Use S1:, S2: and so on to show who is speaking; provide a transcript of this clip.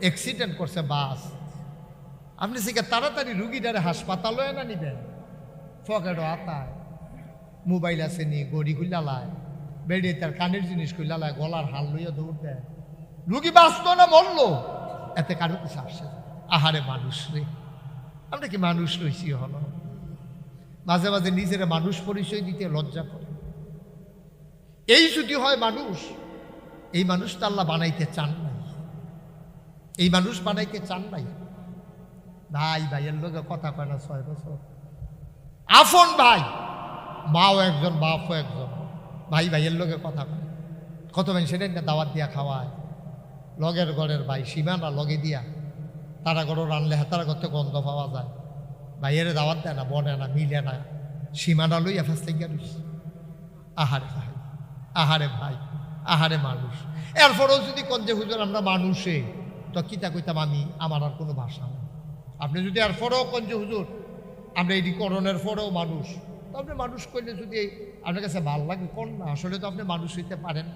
S1: Accident করছে বাস, আপনি সেকে তাড়াতাড়ি রুগীটারে হাসপাতালে না নিবেন, ফকেটও আতায়, মোবাইল আছে নি, গড়ি খুললালায়, বেড়ে তার কানের জিনিস খুললালায়, গলার হাল লইয়া দৌড় দেয়, রুগী বাঁচত না মরলো, এতে কারো কিছু আসে। আহারে মানুষ রে, আমরা কি মানুষ রয়েছি হলো? মাঝে মাঝে নিজের মানুষ পরিচয় দিতে লজ্জা করে। এই যদি হয় মানুষ, এই মানুষটা আল্লাহ বানাইতে চান নাই, এই মানুষ বানাইতে চান নাই। ভাই ভাইয়ের লোকে কথা কয় না 6 বছর, আফন ভাই, মাও একজন বাপও একজন, ভাই ভাইয়ের লোকে কথা কয়, কত মানুষ সেটাই না দাওয়াত দিয়া খাওয়ায়, লগের ঘরের ভাই সীমানা লগে দিয়া, তারা ঘরও রানলে হাতারা করতে গন্ধ পাওয়া যায়, ভাইয়ের দাওয়াত দেয় না, বনে না, মিলে না, সীমানা লইয়া ফেসতে গিয়া রইছে। আহারে ভাই, আহারে ভাই, আহারে মানুষ। এরপরেও যদি কোন যে হুজুর আমরা মানুষে, তো কিতা কইতাম আমি, আমার আর কোনো ভাষা নেই। আপনি যদি এরপরেও কোন যে হুজুর আমরা এটি করণের পরেও মানুষ, তো আপনি মানুষ করলে যদি আপনার কাছে ভালো লাগে কোন না, আসলে তো আপনি মানুষ হইতে পারেন।